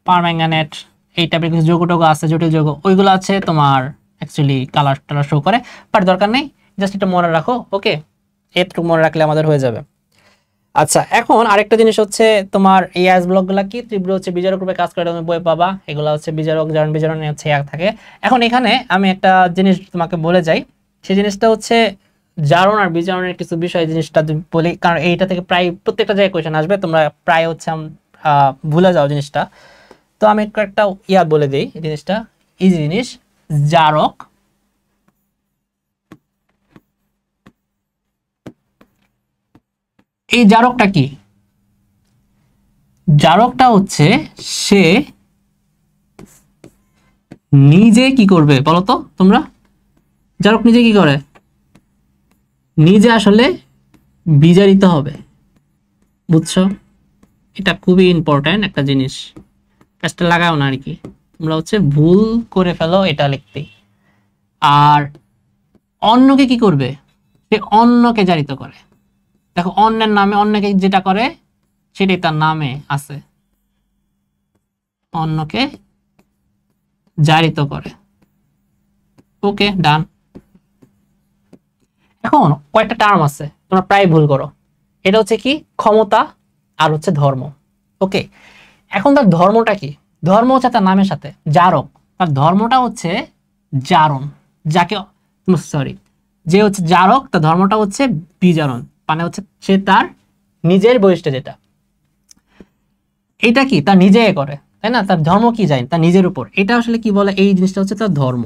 পারম্যাঙ্গানেট, এই টাইপের কিছু যৌগ টৌগ আছে, জটিল যৌগ, ওইগুলো আছে তোমার অ্যাকচুয়ালি কালার টালার শো করে, বাট দরকার নেই, জাস্ট এটা মনে রাখো। ওকে, এটুকু মনে রাখলে আমাদের হয়ে যাবে। আচ্ছা, এখন আরেকটা জিনিস হচ্ছে তোমার এই অ্যাস ব্লকগুলো কি তীব্র হচ্ছে বিজারক রূপে কাজ করে, তুমি বই পাবা, এগুলো হচ্ছে বিজারক, জারণ বিজারণ হচ্ছে এক থাকে। এখন এখানে আমি একটা জিনিস তোমাকে বলে যাই, সেই জিনিসটা হচ্ছে জারণ আর বিজারণের কিছু বিষয়, জিনিসটা বলি, কারণ এইটা থেকে প্রায় প্রত্যেকটা জায়গায় কোয়েশ্চেন আসবে, তোমরা প্রায় হচ্ছে ভুলে যাও জিনিসটা। তো আমি একটা বলে দিই, জিনিসটা ইজি জিনিস। জারক, এই জারকটা কি? জারকটা হচ্ছে সে নিজে কি করবে বলো তো তোমরা? জারক নিজে কি করে? নিজে আসলে বিজারিত হবে, বুঝছো? এটা খুবই ইম্পর্টেন্ট একটা জিনিস, কাজটা লাগাও না আর কি, তোমরা হচ্ছে ভুল করে ফেলো এটা লিখতে। আর অন্যকে কি করবে? সে অন্যকে জারিত করে। দেখো, অন্যের নামে অন্যকে যেটা করে সেটাই তার নামে আছে, অন্যকে জারিত করে। ওকে, ডান। এখন কয়েকটা টার্ম আছে তোমরা প্রায় ভুল করো, এটা হচ্ছে কি ক্ষমতা আর হচ্ছে ধর্ম। ওকে, এখন তার ধর্মটা কি? ধর্ম হচ্ছে তার নামের সাথে, জারক তার ধর্মটা হচ্ছে জারণ, যাকে সরি যে হচ্ছে জারক তার ধর্মটা হচ্ছে বিজারণ, মানে হচ্ছে সে তার নিজের বৈশিষ্ট্য যেটা, এটা কি তার নিজে করে, তাই না? তার ধর্ম কি যায় তার নিজের উপর, এটা আসলে কি বলে, এই জিনিসটা হচ্ছে তার ধর্ম।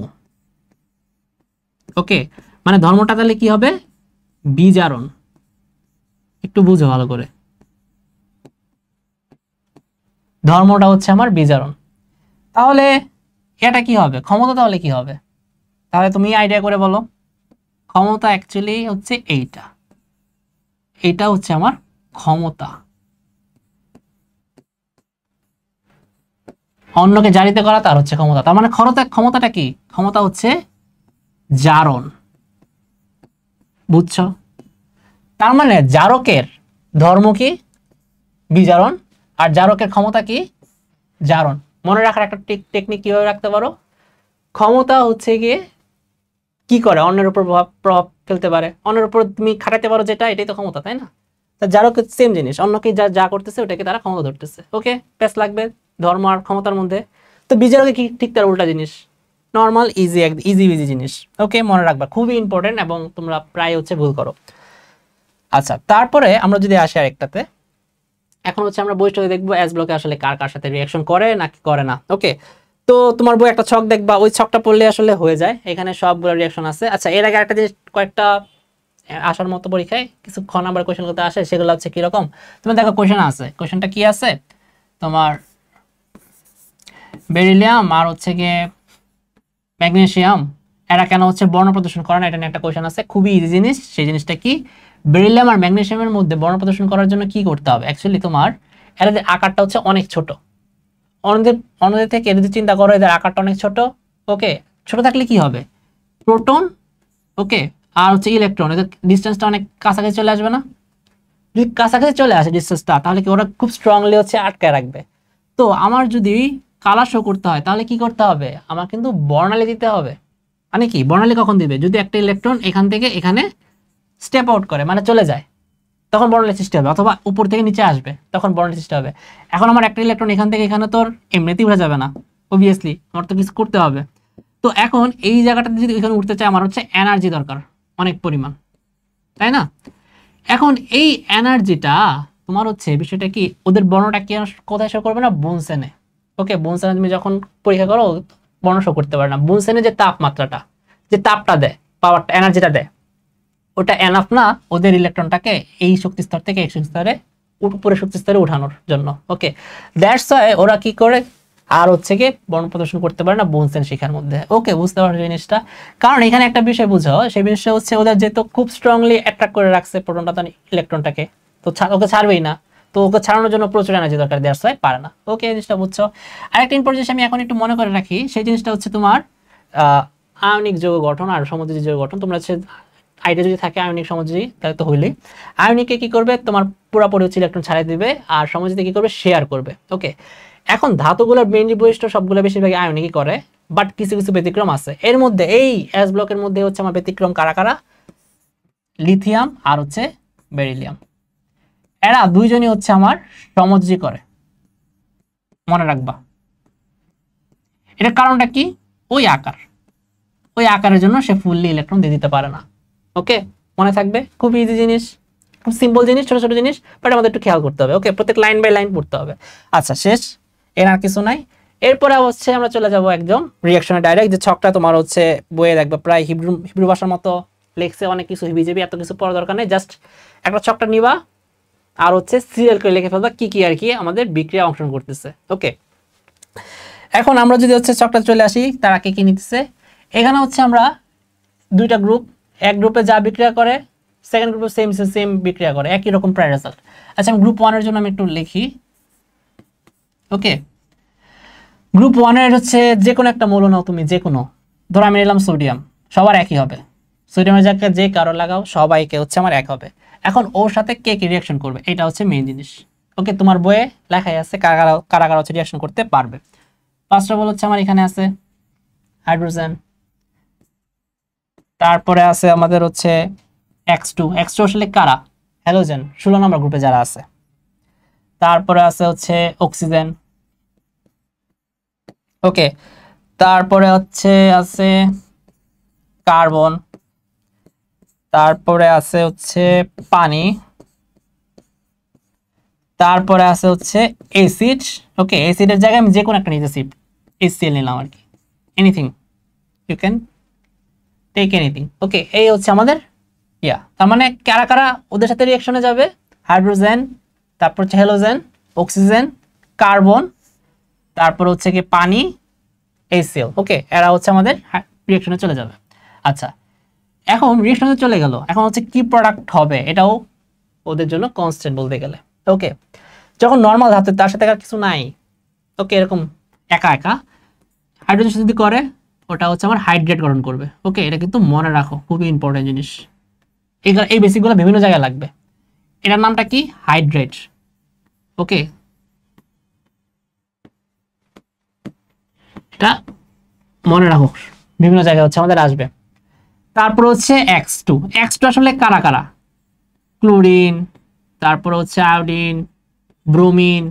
ওকে, মানে ধর্মটা তাহলে কি হবে? বিজারণ। একটু বুঝো ভালো করে, ধর্মটা হচ্ছে আমার বিজারণ। তাহলে এটা কি হবে? ক্ষমতা তাহলে কি হবে? তাহলে তুমি আইডিয়া করে বলো। ক্ষমতা অ্যাকচুয়ালি হচ্ছে এইটা, এটা হচ্ছে আমার ক্ষমতা, অন্যকে জারিত করা তার হচ্ছে ক্ষমতা। তার মানে ক্ষমতাটা কি? ক্ষমতা হচ্ছে জারণ, বুঝছো? তার মানে জারকের ধর্ম কি? বিজারণ। আর জারকের ক্ষমতা কি? জারণ। মনে রাখার একটা টেকনিক কিভাবে রাখতে পারো, ক্ষমতা হচ্ছে গিয়ে কি করে, অন্যের উপর প্রভাব ফেলতে পারে, অন্যের উপর তুমি খাটাতে পারো, যেটা এটাই তো ক্ষমতা, তাই না? তা জারক সেম জিনিস, অন্যকে যা করতেছে ওটাকে তারা ক্ষমতা ধরতেছে। ওকে, প্যাস লাগবে ধর্ম আর ক্ষমতার মধ্যে। তো বিজারকে কি ঠিক তার উল্টা জিনিস, নর্মাল ইজি জিনিস। ওকে, মনে রাখবা, খুবই ইম্পর্টেন্ট এবং তোমরা প্রায় হচ্ছে ভুল করো। আচ্ছা, তারপরে আমরা যদি আসি আরেকটাতে, এখন হচ্ছে আমরা বইটা দেখবো অ্যাস ব্লকে আসলে কার কার সাথে রিঅ্যাকশন করে নাকি করে না। ওকে, তো তোমার বই একটা ছক দেখবা, ওই ছকটা পড়লে আসলে হয়ে যায়, এখানে সবগুলো রিঅ্যাকশন আছে। আচ্ছা, এর আগে একটা জিনিস, কয়েকটা আসার মতো পরীক্ষায় কিছু খ নাম্বার কোয়েশ্চেন করতে আসে, সেগুলো হচ্ছে কিরকম, তুমি দেখো কোয়েশ্চেন আছে, কোয়েশ্চেনটা কি আছে তোমার, বেরিলিয়াম আর হচ্ছে গিয়ে ম্যাগনেসিয়াম এরা কেন হচ্ছে বর্ণ প্রদর্শন করে না, এটা নিয়ে একটা কোয়েশ্চেন আছে, খুবই ইজি জিনিস। সেই জিনিসটা কি, বেরিলিয়াম আর ম্যাগনেসিয়ামের মধ্যে বর্ণ প্রদর্শন করার জন্য কি করতে হবে? অ্যাকচুয়ালি তোমার এদের আকারটা হচ্ছে অনেক ছোট, অন্যদের থেকে এদের চিন্তা করো, এদের আকারটা অনেক ছোট। ওকে, ছোট থাকলে কি হবে? প্রোটন, ওকে, আর হচ্ছে ইলেকট্রন, এদের ডিস্টেন্সটা অনেক কাছাকাছি চলে আসবে না? যদি কাছাকাছি চলে আসে ডিস্টেন্সটা, তাহলে কি ওরা খুব স্ট্রংলি হচ্ছে আটকায় রাখবে। তো আমার যদি কালার শো করতে হয়, তাহলে কি করতে হবে? আমার কিন্তু বর্ণালী দিতে হবে। মানে কি বর্ণালী কখন দিবে? যদি একটা ইলেকট্রন এখান থেকে এখানে স্টেপ আউট করে, মানে চলে যায়, তখন বর্ণালী সৃষ্টি হবে, অথবা উপর থেকে নিচে আসবে, তখন বর্ণালী সৃষ্টি হবে। এখন আমার একটা ইলেকট্রন এখান থেকে এখানে তোর এমনিতেই উঠে যাবে না, অবভিয়াসলি আমার তো কিছু করতে হবে। তো এখন এই জায়গাটাতে যদি এখানে উঠতে চাই, আমার হচ্ছে এনার্জি দরকার অনেক পরিমাণ, তাই না? এখন এই এনার্জিটা তোমার হচ্ছে বিষয়টা কি, ওদের বর্ণটা কি কোথায় শো করবে না? বুনসেনে। ওকে, বুনসেনে তুমি যখন পরীক্ষা করো বর্ণ শো করতে পারে না, বুনসেনে যে তাপমাত্রাটা, যে তাপটা দেয়, পাওয়ারটা, এনার্জিটা দেয়, ওটা এনাফ না ওদের ইলেকট্রনটাকে এই শক্তি স্তর থেকে এই শক্তি স্তরে উপরে শক্তি স্তরে উঠানোর জন্য। ওকে, দ্যাটস ওয়াই ওরা কি করে আর হচ্ছে গিয়ে বর্ণ প্রদর্শন করতে পারে না বুনসেন শিখার মধ্যে। ওকে, বুঝতে পারছো জিনিসটা? কারণ এখানে একটা বিষয় বুঝো, সেই বিষয়টা হচ্ছে ওদের যেহেতু খুব স্ট্রংলি অ্যাট্রাক্ট করে রাখছে প্রোটনটা ইলেকট্রনটাকে, তো ওকে ছাড়বেই না, তো ওকে ছাড়ানোর জন্য প্রচুর এনার্জি দরকার, দ্যাটস ওয়াই পারে না। ওকে, জিনিসটা বুঝছো? আরেকটা ইম্পর্টেন্ট জিনিস আমি এখন একটু মনে করে রাখি, সেই জিনিসটা হচ্ছে তোমার আয়নিক যৌগ গঠন আর সমযোজী যৌগ গঠন। তোমরা হচ্ছে আইডিয়া যদি থাকে আয়নিক সমযোজী তাহলে তো হইলেই। আয়নিকে কি করবে, তোমার পুরোপুরি হচ্ছে ইলেকট্রন ছাড়াই দিবে, আর সমযোজীতে কি করবে, শেয়ার করবে। ওকে, এখন ধাতুগুলোর মেইনলি বৈশিষ্ট্য সবগুলো বেশিরভাগ আয়নিকই করে, বাট কিছু কিছু ব্যতিক্রম আছে। এর মধ্যে এই এস ব্লকের মধ্যে হচ্ছে আমার ব্যতিক্রম কারা কারা, লিথিয়াম আর হচ্ছে বেরিলিয়াম। এরা দুইজনই হচ্ছে আমার সমযোজী করে, মনে রাখবা। এটার কারণটা কি, ওই আকার, ওই আকারের জন্য সে ফুললি ইলেকট্রন দিয়ে দিতে পারে না। ওকে, মনে থাকবে, খুব ইজি জিনিস, খুব সিম্পল জিনিস, ছোট ছোট জিনিস, বাট আমাদের একটু খেয়াল করতে হবে। ওকে, প্রত্যেক লাইন বাই লাইন পড়তে হবে। আচ্ছা, শেষ, এর আর কিছু নাই। এরপরে হচ্ছে আমরা চলে যাব একদম রিঅ্যাকশনে ডাইরেক্ট। যে ছকটা তোমার হচ্ছে বইয়ে দেখবে প্রায় হিব্রু ভাষার মতো লেখছে, অনেক কিছু হিবিজিবি, এত কিছু পড়ার দরকার নেই, জাস্ট একটা ছকটা নিবা আর হচ্ছে সিরিয়াল করে লিখে ফেলবা কি কি আর কি আমাদের বিক্রিয়া অংশগ্রহণ করতেছে। ওকে, এখন আমরা যদি হচ্ছে ছকটা চলে আসি, তারা কি কি নিতেছে। এখানে হচ্ছে আমরা দুইটা গ্রুপ, এক গ্রুপে যা বিক্রিয়া করে, সেকেন্ড গ্রুপে সেম বিক্রিয়া করে, একই রকম প্রায় রেজাল্ট। আচ্ছা, আমি গ্রুপ 1 এর জন্য আমি একটু লিখি। ওকে, গ্রুপ 1 এর হচ্ছে যে কোনো একটা মৌল নাও তুমি, যে কোনো, ধরো আমি নিলাম সোডিয়াম, সবার একই হবে। সোডিয়ামের জায়গায় যে কারো লাগাও সবাইকে হচ্ছে আমার এক হবে। এখন ওর সাথে কে কি রিঅ্যাকশন করবে, এটা হচ্ছে মেইন জিনিস। ওকে, তোমার বইয়ে লেখাই আছে কারা কারা হচ্ছে রিঅ্যাকশন করতে পারবে। ফার্স্ট অফ অল হচ্ছে আমার এখানে আছে হাইড্রোজেন, তারপরে আছে আমাদের হচ্ছে X2 আসলে কারা, হ্যালোজেন, 16 নম্বর গ্রুপে যারা আছে। তারপরে আছে হচ্ছে অক্সিজেন। ওকে, তারপরে হচ্ছে আছে কার্বন, তারপরে আছে হচ্ছে পানি, তারপরে আছে হচ্ছে অ্যাসিড। ওকে, অ্যাসিডের জায়গায় আমি যে কোনো একটা নিতেছি, HCl নিলাম আর কি, anything, you can take anything. Okay, এই হচ্ছে আমাদের ইয়া, তার মানে কারা কারা ওদের সাথে রিঅ্যাকশনে যাবে, হাইড্রোজেন, তারপর হচ্ছে হ্যালোজেন, অক্সিজেন, কার্বন, তারপর হচ্ছে কি পানি, HCl। ওকে, এরা হচ্ছে আমাদের রিঅ্যাকশনে চলে যাবে। আচ্ছা, এখন রিঅ্যাকশনে চলে গেল, এখন হচ্ছে কি প্রোডাক্ট হবে এটাও ওদের জন্য কনস্ট্যান্ট বলতে গেলে। ওকে, যখন নর্মাল ধাতু তার সাথে আর কিছু নাই, ওকে, এরকম একা একা হাইড্রোজেন যদি করে, ওটা হচ্ছে আমার হাইড্রেট গঠন করবে। ওকে, এটা কিন্তু মনে রাখো, খুবই ইম্পর্টেন্ট জিনিস, এই বেসিকগুলো বিভিন্ন জায়গায় লাগবে। এটার নামটা কি, হাইড্রেট। ওকে, এটা মনে রাখো, বিভিন্ন জায়গায় হচ্ছে আমাদের আসবে। তারপর হচ্ছে X2 আসলে কারা কারা, ক্লোরিন, তারপর হচ্ছে আয়োডিন, ব্রোমিন,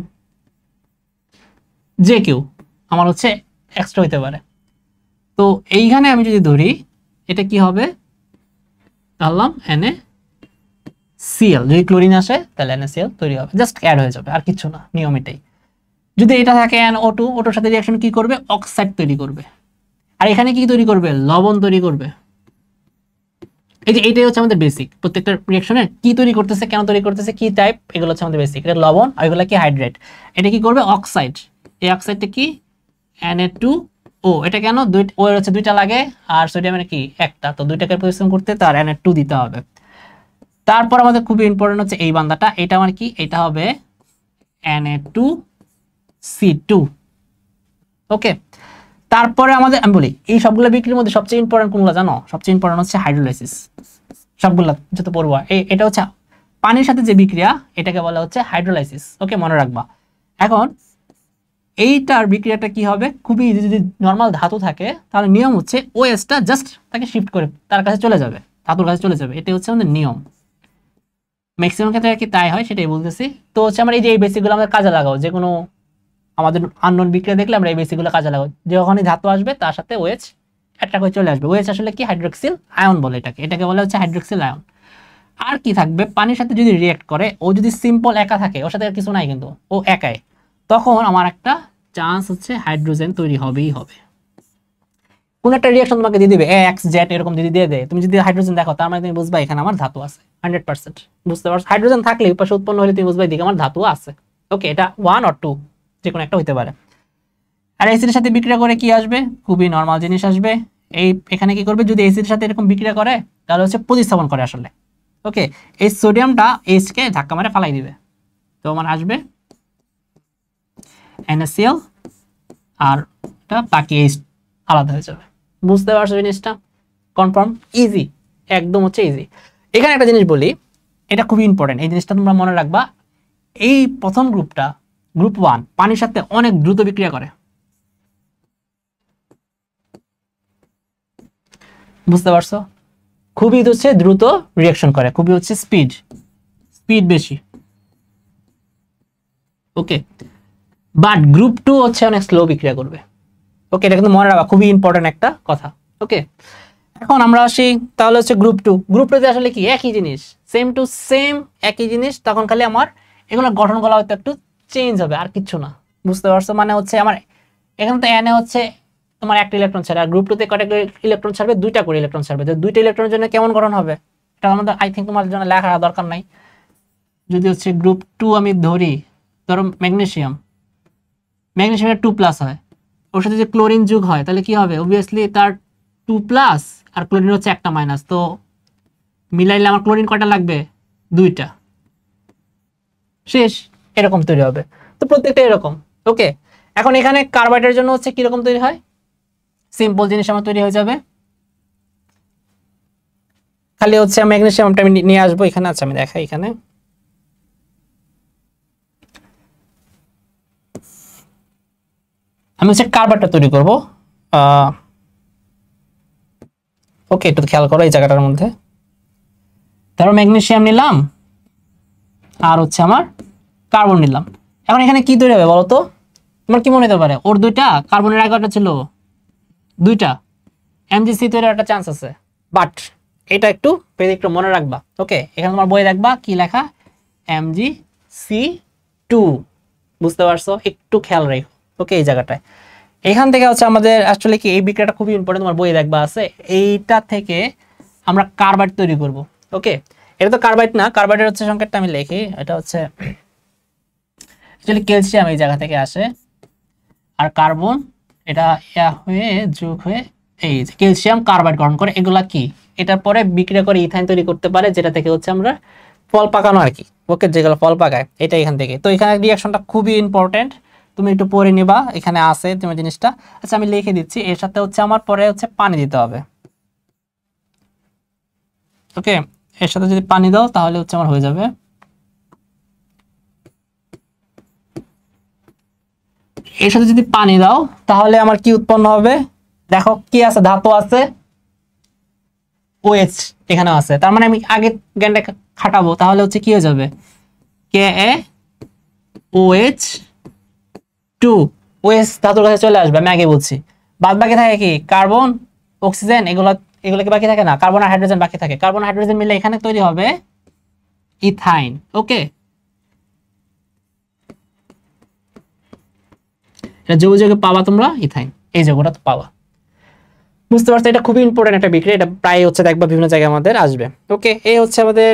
যে কেউ আমার হচ্ছে X2 হইতে পারে। তো এইখানে আমি যদি ধরি, এটা কি হবে, ধরলাম NaCl, যদি ক্লোরিন আসে তাহলে NaCl তৈরি হবে, জাস্ট অ্যাড হয়ে যাবে, আর কিছু না, নিয়ম এটাই। যদি এটা থাকে NO2, ওটার সাথে রিঅ্যাকশন কি করবে, অক্সাইড তৈরি করবে, আর এখানে কি তৈরি করবে, লবণ তৈরি করবে। এই যে এইটাই হচ্ছে আমাদের বেসিক, প্রত্যেকটা রিঅ্যাকশনে কি তৈরি করতেছে, কেন তৈরি করতেছে, কি টাইপ, এগুলো হচ্ছে আমাদের বেসিক। এটা লবণ, আর এগুলো কি হাইড্রেট। এটা কি করবে, অক্সাইড, এই অক্সাইডটা কি Na2O, এটা কেন, ও এর হচ্ছে দুইটা লাগে, আর সোডিয়ামের কি একটা, তো দুইটাকে পরিশ্রম করতে তার Na2 দিতে হবে। তারপর আমাদের খুবই ইম্পর্টেন্ট হচ্ছে এই বান্দাটা, এটা আমার কি, এটা হবে Na2C2। ওকে, তারপরে আমাদের আমি বলি এই সবগুলো বিক্রির মধ্যে সবচেয়ে ইম্পর্টেন্ট কোনগুলো জানো, সবচেয়ে ইম্পর্টেন্ট হচ্ছে হাইড্রোলাইসিস। সবগুলা যত পড়বা, এটা হচ্ছে পানির সাথে যে বিক্রিয়া, এটাকে বলা হচ্ছে হাইড্রোলাইসিস। ওকে, মনে রাখবা। এখন এইটার বিক্রিয়াটা কি হবে, খুবই ইজি। যদি নর্মাল ধাতু থাকে তাহলে নিয়ম হচ্ছে OH-টা জাস্ট তাকে শিফট করে তার কাছে চলে যাবে, ধাতুর কাছে চলে যাবে, এটাই হচ্ছে আমাদের নিয়ম। ম্যাক্সিমাম ক্ষেত্রে আর কি তাই হয়, সেটাই বলতেছি। তো হচ্ছে আমরা এই যে এই বেসিকগুলো আমাদের কাজে লাগাও, যে কোনো আমাদের আননোন বিক্রিয়া দেখলে আমরা এই বেসিকগুলো কাজে লাগাও। যখনই ধাতু আসবে তার সাথে OH একটা করে চলে আসবে। OH আসলে কি, হাইড্রক্সিল আয়ন বলে এটাকে বলা হচ্ছে হাইড্রক্সিল আয়ন। আর কি থাকবে, পানির সাথে যদি রিঅ্যাক্ট করে, ও যদি সিম্পল একা থাকে, ওর সাথে আর কিছু নাই, কিন্তু ও একাই, তখন আমার একটা চান্স হচ্ছে হাইড্রোজেন তৈরি হবেই হবে। কোন একটা রিঅ্যাকশন তোমাকে দিয়ে দিবে, XZ এরকম যদি দিয়ে দেয়, তুমি যদি হাইড্রোজেন দেখো, তার মানে তুমি বুঝবা এখানে আমার ধাতু আছে 100%। বুঝতে পারছো, হাইড্রোজেন থাকলে উপাশে উৎপন্ন হলে তুমি বুঝবা এদিকে আমার ধাতু আছে। ওকে, এটা 1 or 2 যে কোনো একটা হইতে পারে। আর অ্যাসিডের সাথে বিক্রিয়া করে কি আসবে, খুবই নরমাল জিনিস আসবে। এখানে কি করবে, যদি অ্যাসিডের সাথে এরকম বিক্রিয়া করে তাহলে হচ্ছে প্রতিস্থাপন করে আসলে। ওকে, এই সোডিয়ামটা H কে ধাক্কা মারে ফালাই দিবে, তো আমার আসবে NaCl, আর এটা বাকি H আলাদা হয়ে যাবে। বুঝতে পারছো জিনিসটা, কনফার্ম, ইজি। একদম হচ্ছে ইজি। এখানে একটা জিনিস বলি, এটা খুবই ইম্পর্টেন্ট, এই জিনিসটা তোমরা মনে রাখবা। এই প্রথম গ্রুপটা, গ্রুপ 1 পানির সাথে অনেক দ্রুত বিক্রিয়া করে, বুঝতে পারছো? খুবই হচ্ছে দ্রুত রিয়াকশন করে, খুবই হচ্ছে স্পিড বেশি। ওকে, বাট গ্রুপ 2 হচ্ছে অনেক স্লো বিক্রিয়া করবে। ওকে, এটা কিন্তু মনে রাখা খুবই ইম্পর্টেন্ট একটা কথা। ওকে, এখন আমরা আসি তাহলে হচ্ছে গ্রুপ 2 তে আসলে কি একই জিনিস, সেম টু সেম একই জিনিস, তখন খালি আমার এগুলো গঠনগুলো হয়তো একটু চেঞ্জ হবে, আর কিছু না। বুঝতে পারছো? মানে হচ্ছে আমার এখানে তো এনে হচ্ছে তোমার একটা ইলেকট্রন ছাড়বে, আর গ্রুপ 2 তে কয়টা ইলেকট্রন ছাড়বে? দুইটা করে ইলেকট্রন ছাড়বে। তো দুইটা ইলেকট্রনের জন্য কেমন গঠন হবে এটা আমাদের আই থিঙ্ক তোমার জন্য লেখার দরকার নাই। যদি হচ্ছে গ্রুপ 2 আমি ধরি, ধরো ম্যাগনেসিয়ামের 2+ হয়, ওর সাথে যে ক্লোরিন যোগ হয় তাহলে কি হবে? অবভিয়াসলি তার 2+ আর ক্লোরিন হচ্ছে একটা মাইনাস, তো মিলাইলে আমার ক্লোরিন কয়টা লাগবে? দুইটা। শেষ, এরকম তৈরি হবে। তো প্রত্যেকটা এরকম। ওকে, এখন এখানে কার্বাইডের জন্য হচ্ছে কিরকম তৈরি হয়? সিম্পল জিনিস আমার তৈরি হয়ে যাবে, খালি হচ্ছে ম্যাগনেসিয়ামটা আমি নিয়ে আসবো এখানে। আচ্ছা আমি দেখাই, এখানে আমি হচ্ছে কার্বাইডটা তৈরি করবো। ওকে, একটু খেয়াল করো এই জায়গাটার মধ্যে। ধরো ম্যাগনেসিয়াম নিলাম আর হচ্ছে আমার কার্বন নিলাম। এখন এখানে কি তৈরি হবে বলো তো? তোমার কি মনে হতে পারে? ওর দুইটা, কার্বনের আগে একটা ছিল দুইটা, এমজিসি তৈরির একটা চান্স আছে। বাট এটা একটু মনে রাখবা। ওকে, এখানে তোমার বই দেখবা কি লেখা, Mgc2। বুঝতে পারছো? একটু খেয়াল রেখো। ওকে, এই জায়গাটায় এখান থেকে হচ্ছে আমাদের আসলে কি এই বিক্রিয়াটা খুবই ইম্পর্টেন্ট, তোমার বই দেখবা আছে। এইটা থেকে আমরা কার্বাইড তৈরি করব। ওকে, এটা তো কার্বাইড না, কার্বাইডের হচ্ছে সংকেতটা আমি লিখি, এটা হচ্ছে অ্যাকচুয়ালি ক্যালসিয়াম এই জায়গা থেকে আসে, আর কার্বন এটা হয়ে যোগ হয়ে এই যে ক্যালসিয়াম কার্বাইড গঠন করে। এগুলা কি? এটার পরে বিক্রিয়া করে ইথাইন তৈরি করতে পারে, যেটা থেকে হচ্ছে আমরা ফল পাকানো আর কি। ওকে, যেগুলো ফল পাকায় এটা এখান থেকে। তো এখানে রিয়াকশনটা খুবই ইম্পর্টেন্ট, তুমি একটু পড়ে নিবা, এখানে আছে তোমার জিনিসটা। আচ্ছা আমি লিখে দিচ্ছি, এর সাথে হচ্ছে আমার পরে হচ্ছে পানি দিতে হবে। ওকে, এর সাথে যদি পানি দাও তাহলে হচ্ছে আমার হয়ে যাবে। এর সাথে যদি পানি দাও তাহলে আমার কি উৎপন্ন হবে? দেখো কি আছে, ধাতু আছে, OH এখানে আছে। তার মানে আমি আগে জ্ঞানটা খাটাবো, তাহলে হচ্ছে কি হয়ে যাবে? KaOH2। OH ধাতুর কাছে চলে আসবে, আমি আগে বলছি। বাদ বাকি থাকে কি? কার্বন, অক্সিজেন, এগুলো কি বাকি থাকে না? কার্বন আর হাইড্রোজেন বাকি থাকে। কার্বন আর হাইড্রোজেন মিলে এখানে তৈরি হবে ইথাইন। ওকে, এটা যোগে যোগে পাবা তোমরা ইথাইন, এই যোগটা তো পাবা। বুঝতে পারছো? এটা খুবই ইম্পর্টেন্ট একটা বিক্রিয়া, এটা প্রায় হচ্ছে দেখবা বিভিন্ন জায়গায় আমাদের আসবে। ওকে, এই হচ্ছে আমাদের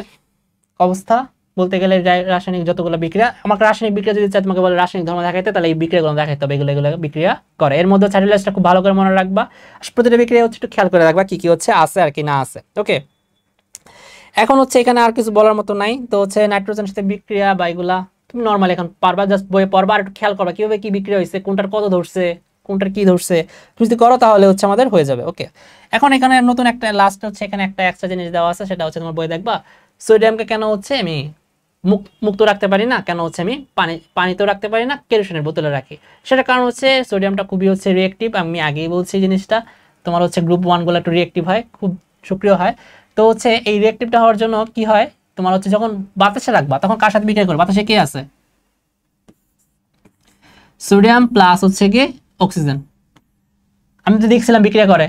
অবস্থা বলতে গেলে রাসায়নিক যতগুলো বিক্রিয়া। আমাকে রাসায়নিক বিক্রিয়া যদি চাই তোমাকে বলে রাসায়নিক ধর্ম দেখাইতে, তাহলে এই বিক্রিয়াগুলো দেখাইতে হবে, এগুলো বিক্রিয়া করে। এর মধ্যে স্যাটেলাইটটা খুব ভালো করে মনে রাখবা, প্রতিটা বিক্রিয়া হচ্ছে একটু খেয়াল করে রাখবা কি কি হচ্ছে আছে আর কি না আছে। ওকে, এখন হচ্ছে এখানে আর কিছু বলার মতো নাই। তো হচ্ছে নাইট্রোজেনের সাথে বিক্রিয়া বা এগুলা তুমি নর্মালি এখন পারবা, জাস্ট বইয়ে পড়বা আর একটু খেয়াল করবা কিভাবে কি বিক্রিয়া হয়েছে, কোনটার কত ধরছে, কোনটার কি ধরছে, যদি করো তাহলে হচ্ছে আমাদের হয়ে যাবে। ওকে, এখন এখানে নতুন একটা লাস্ট হচ্ছে এখানে একটা এক্সট্রা জিনিস দেওয়া আছে, সেটা হচ্ছে তোমার বই দেখবা সোডিয়ামকে কেন হচ্ছে আমি মুক্ত রাখতে পারি না, কেন হচ্ছে আমি পানিতেও রাখতে পারি না, কেরোসিনের বোতলে রাখি। সেটার কারণ হচ্ছে সোডিয়ামটা খুবই হচ্ছে রিয়েক্টিভ। আমি আগেই বলছি জিনিসটা, তোমার হচ্ছে গ্রুপ 1 গুলো একটু রিয়েক্টিভ হয়, খুব সক্রিয় হয়। তো হচ্ছে এই রিয়েক্টিভটা হওয়ার জন্য কি হয়, তোমার হচ্ছে যখন বাতাসে রাখবা তখন কার সাথে বিক্রিয়া করবে? বাতাসে কে আছে? সোডিয়াম প্লাস হচ্ছে কি অক্সিজেন। আমি তো দেখছিলাম বিক্রিয়া করে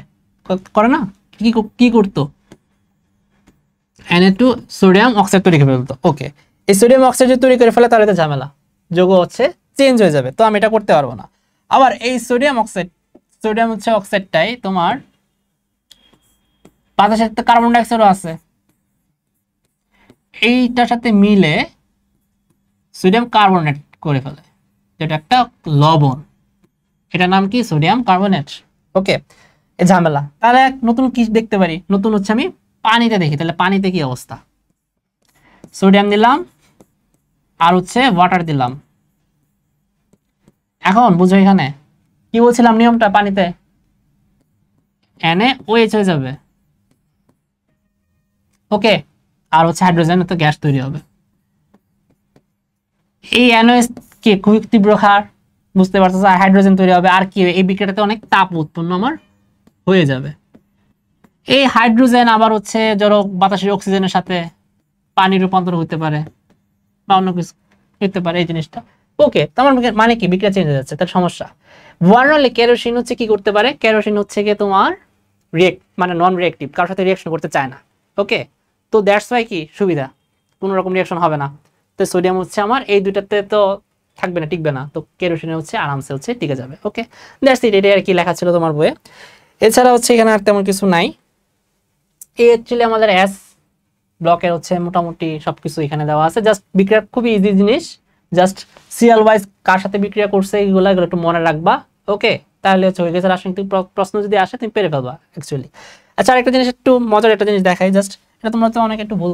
করে না, কি কি করতো? Na2 সোডিয়াম অক্সাইড তৈরি করে ফেলতো। ওকে, এই সোডিয়াম অক্সাইড যদি তৈরি করে ফেলে তাহলে তো ঝামেলা, যৌগ হচ্ছে চেঞ্জ হয়ে যাবে, তো আমি এটা করতে পারবো না। আবার এই সোডিয়াম হচ্ছে অক্সাইডটাই তোমার বাতাসের সাথে কার্বন ডাইঅক্সাইডও আছে, এইটার সাথে মিলে সোডিয়াম কার্বনেট করে ফেলে, যেটা একটা লবণ। এটার নাম কি? Sodium carbonate. ওকে, এই ঝামেলা। তাহলে নতুন কি দেখতে পারি? নতুন হচ্ছে আমি পানিতে দেখি, তাহলে পানিতে কি অবস্থা? সোডিয়াম দিলাম আর হচ্ছে ওয়াটার দিলাম। এখন বুঝো এখানে কি বলছিলাম নিয়মটা, পানিতে NaOH হয়ে যাবে। ওকে, আর হচ্ছে হাইড্রোজেন তো গ্যাস তৈরি হবে। এই NOH কি খুবই তীব্র ক্ষার, বুঝতে পারছো, আর হাইড্রোজেন তৈরি হবে, আর কি এই বিক্রিয়াটাতে অনেক তাপ উৎপন্ন আমার হয়ে যাবে। এই হাইড্রোজেন আবার হচ্ছে ধরো বাতাসের অক্সিজেনের সাথে পানির রূপান্তর হতে পারে বা অন্য কিছু হতে পারে এই জিনিসটা। ওকে, তোমার মানে কি বিক্রিয়া চেঞ্জ হয়ে যাচ্ছে, তার সমস্যা। বর্ণালী কেরোসিন হচ্ছে কি করতে পারে, কেরোসিন হচ্ছে কি তোমার মানে নন রিয়েক্টিভ, কারোর সাথে রিয়াকশন করতে চায় না। ওকে, তো দ্যাটস ওয়াই কি সুবিধা, কোনো রকম রিয়াকশন হবে না। তো সোডিয়াম হচ্ছে আমার এই দুইটাতে তো থাকবে না, টিকবে না, তো কেরোসিনে হচ্ছে আরামসে হচ্ছে টিকে যাবে। ওকে, দ্যাটস ইট, এটাই আর কি লেখা ছিল তোমার বইয়ে। এছাড়া হচ্ছে এখানে আর তেমন কিছু নাই। এই অ্যাকচুয়ালি আমাদের এস ব্লকের হচ্ছে মোটামুটি সবকিছু এখানে দেওয়া আছে। জাস্ট বিক্রিয়া খুবই ইজি জিনিস, জাস্ট সিরিয়াল ওয়াইজ কার সাথে বিক্রিয়া করছে এগুলো একটু মনে রাখবা। ওকে, তাহলে হচ্ছে হয়ে গেছে। রাসায়নিক প্রশ্ন যদি আসে তুমি পেরে ফেলবা অ্যাকচুয়ালি। আচ্ছা, আরেকটা জিনিস, একটু মজার একটা জিনিস দেখাই জাস্ট, এটা তোমরা তো অনেকে একটু ভুল